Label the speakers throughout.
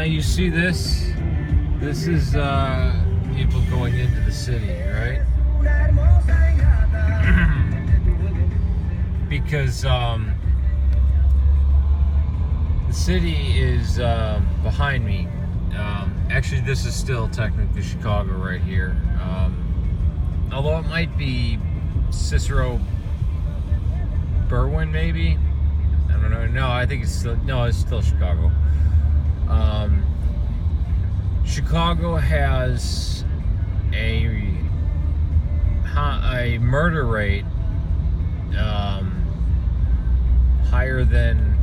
Speaker 1: Now you see this. This is people going into the city, right? Because the city is behind me. Actually, this is still technically Chicago right here. Although it might be Cicero Berwyn, maybe. I don't know. No, I think it's still Chicago. Chicago has a murder rate higher than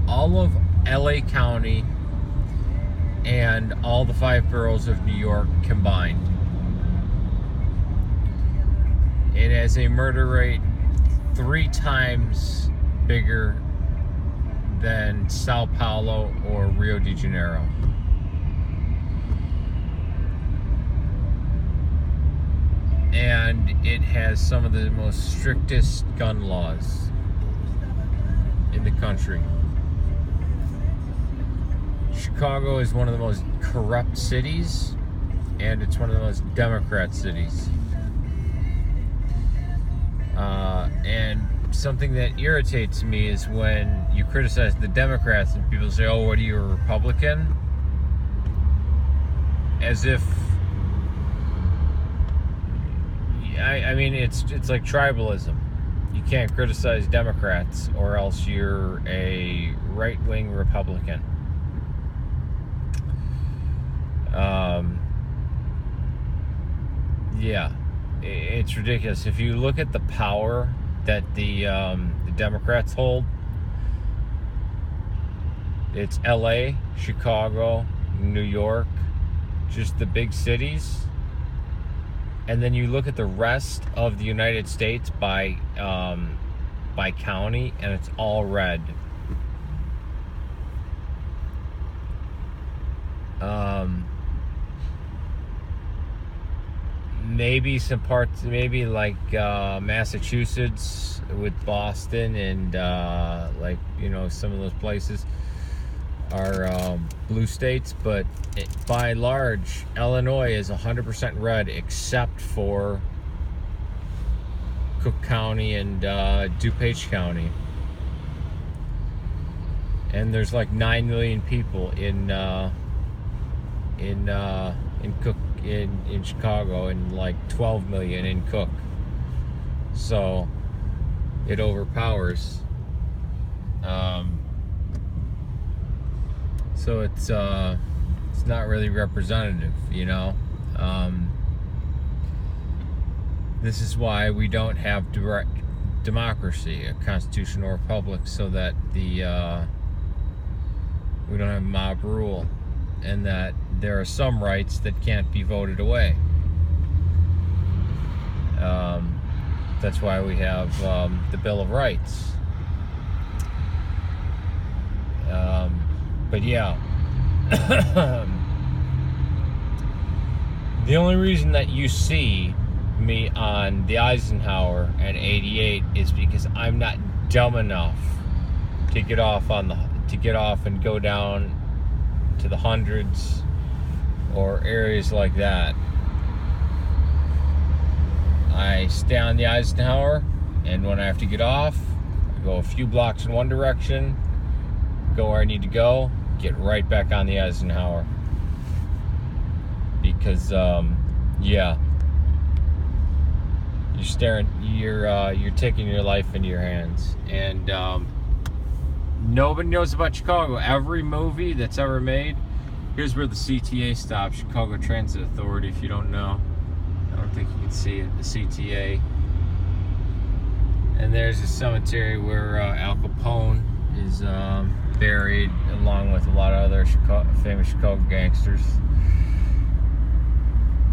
Speaker 1: all of LA County and all the 5 boroughs of New York combined. It has a murder rate 3 times bigger than Sao Paulo or Rio de Janeiro. And it has some of the most strictest gun laws in the country. Chicago is one of the most corrupt cities, and it's one of the most Democrat cities. And something that irritates me is when you criticize the Democrats and people say, "Oh, what are you, a Republican?" As if, I mean, it's like tribalism. You can't criticize Democrats or else you're a right-wing Republican. Yeah, it's ridiculous. If you look at the power that the Democrats hold, it's LA, Chicago, New York, just the big cities. And then you look at the rest of the United States by county, and it's all red. Maybe some parts, maybe like Massachusetts with Boston and like, you know, some of those places are blue states, but by and large, Illinois is 100% red except for Cook County and DuPage County. And there's like 9 million people in Chicago, and like 12 million in Cook. So it overpowers. So it's not really representative, you know. This is why we don't have direct democracy, a constitutional republic, so that we don't have mob rule, and that there are some rights that can't be voted away. That's why we have the Bill of Rights. But yeah, the only reason that you see me on the Eisenhower at 88 is because I'm not dumb enough to get off and go down to the hundreds or areas like that. I stay on the Eisenhower, and when I have to get off, I go a few blocks in one direction, go where I need to go, get right back on the Eisenhower. Because yeah, you're taking your life into your hands. And nobody knows about Chicago. Every movie that's ever made, here's where the CTA stops, Chicago Transit Authority, if you don't know. I don't think you can see it, the CTA. And there's a cemetery where Al Capone is buried, along with a lot of other famous Chicago gangsters.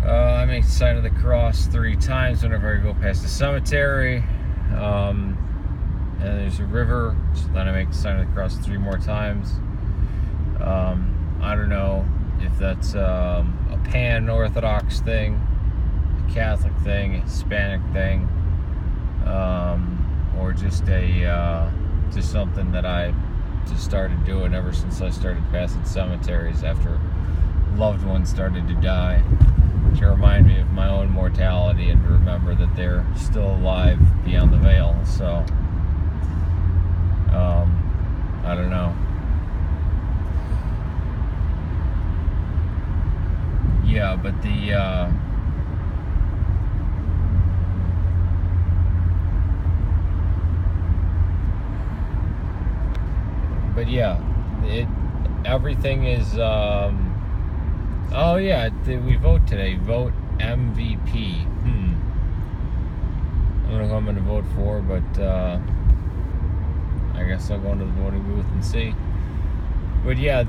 Speaker 1: I make the sign of the cross 3 times whenever I go past the cemetery. And there's a river, so then I make the sign of the cross 3 more times. I don't know if that's a pan-Orthodox thing, a Catholic thing, a Hispanic thing, or just something that I just started doing ever since I started passing cemeteries after loved ones started to die, to remind me of my own mortality and to remember that they're still alive beyond the veil. So, I don't know. Yeah, but yeah, everything is, oh yeah, we vote today. Vote MVP. I don't know who I'm going to vote for, but I guess I'll go into the voting booth and see. But yeah,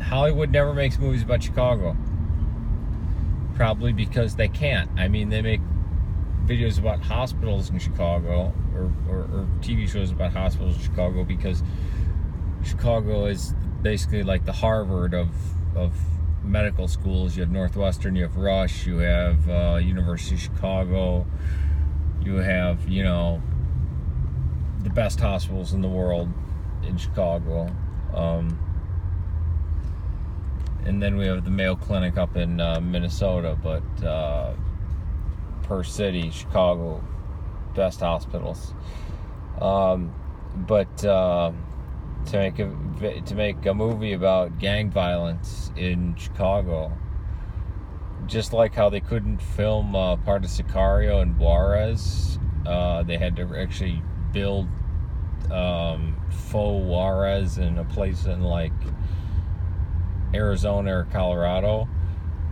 Speaker 1: Hollywood never makes movies about Chicago. Probably because they can't. I mean, they make videos about hospitals in Chicago, or TV shows about hospitals in Chicago, because Chicago is basically like the Harvard of medical schools. You have Northwestern, you have Rush, you have University of Chicago, you have, you know, the best hospitals in the world in Chicago. And then we have the Mayo Clinic up in Minnesota, but per city, Chicago, best hospitals. But to make a movie about gang violence in Chicago, just like how they couldn't film part of Sicario and Juarez, they had to actually build faux Juarez in a place in like Arizona or Colorado.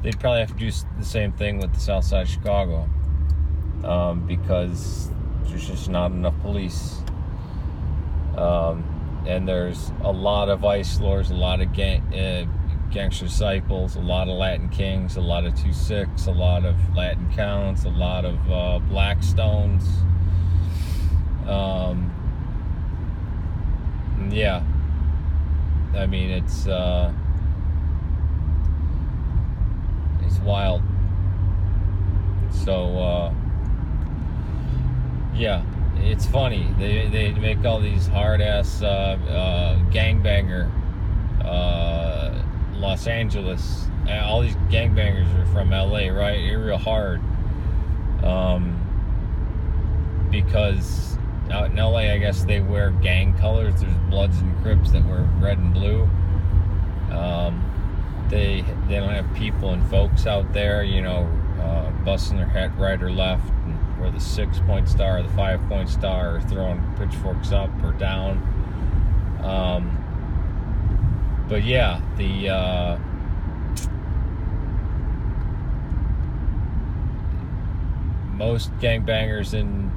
Speaker 1: They'd probably have to do the same thing with the south side of Chicago, because there's just not enough police. And there's a lot of vice lords, a lot of gangster disciples, a lot of Latin Kings, a lot of 2-6, a lot of Latin Counts, a lot of Blackstones. Yeah, I mean, it's wild. So yeah, it's funny. They make all these hard ass gangbanger Los Angeles. All these gangbangers are from LA, right? They're real hard. Because out in LA, I guess they wear gang colors. There's Bloods and Crips that wear red and blue. They don't have people and folks out there, you know, busting their head right or left, or the 6-point star or the 5-point star, or throwing pitchforks up or down. But yeah, most gangbangers in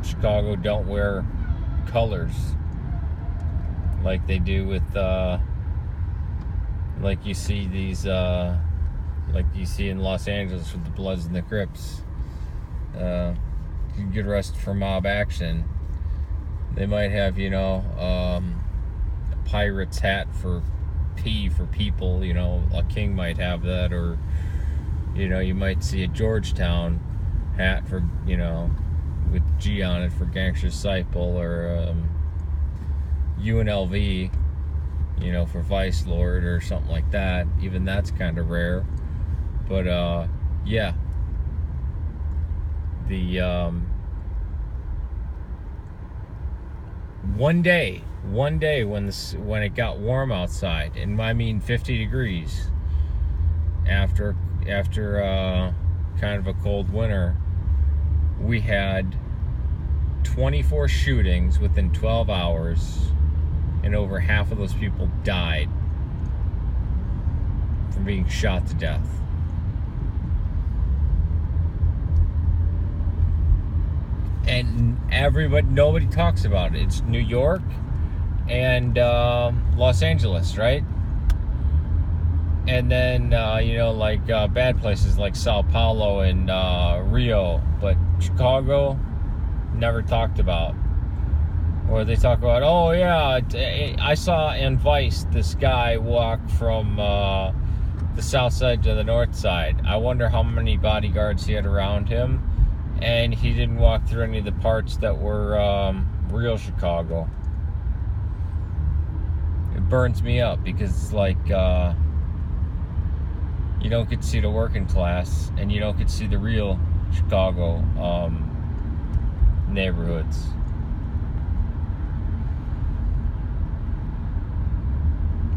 Speaker 1: Chicago don't wear colors like they do with like you see these like you see in Los Angeles with the Bloods and the Crips. You get arrested for mob action. They might have, you know, a pirate's hat for P for people, you know, a king might have that, or, you know, you might see a Georgetown hat for, you know, with G on it for gangster disciple, or UNLV, you know, for vice lord or something like that. Even that's kind of rare. But yeah, the one day when it got warm outside, and I mean 50 degrees after kind of a cold winter, we had 24 shootings within 12 hours, and over half of those people died from being shot to death. And nobody talks about it. It's New York and Los Angeles, right? And then, you know, like bad places like Sao Paulo and Rio, but Chicago, never talked about. Or they talk about, oh yeah, I saw in Vice this guy walk from the south side to the north side. I wonder how many bodyguards he had around him, and he didn't walk through any of the parts that were real Chicago. It burns me up because it's like you don't get to see the working class, and you don't get to see the real Chicago neighborhoods.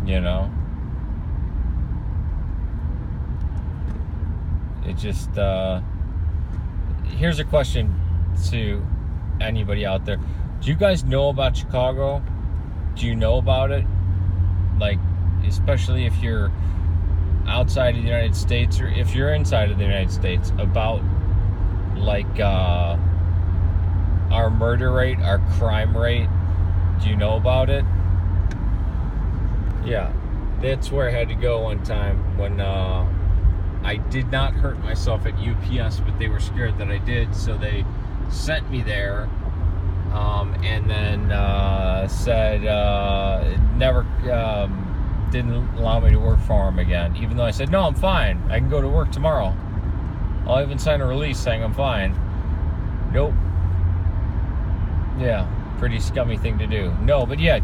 Speaker 1: You know, it just here's a question to anybody out there. Do you guys know about Chicago? Do you know about it? Like, especially if you're outside of the United States, or if you're inside of the United States, about like our murder rate, our crime rate. Do you know about it? Yeah, that's where I had to go one time when I did not hurt myself at UPS, but they were scared that I did, so they sent me there, and then said never didn't allow me to work for them again, even though I said, no, I'm fine, I can go to work tomorrow. I'll even sign a release saying I'm fine. Nope. Yeah, pretty scummy thing to do. No, but yeah,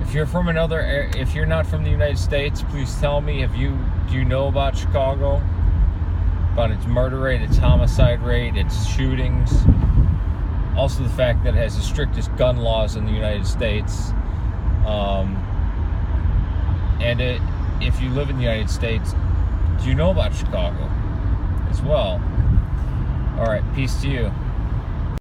Speaker 1: if you're from if you're not from the United States, please tell me, do you know about Chicago? About its murder rate, its homicide rate, its shootings. Also the fact that it has the strictest gun laws in the United States. And if you live in the United States, do you know about Chicago as well? Alright, peace to you.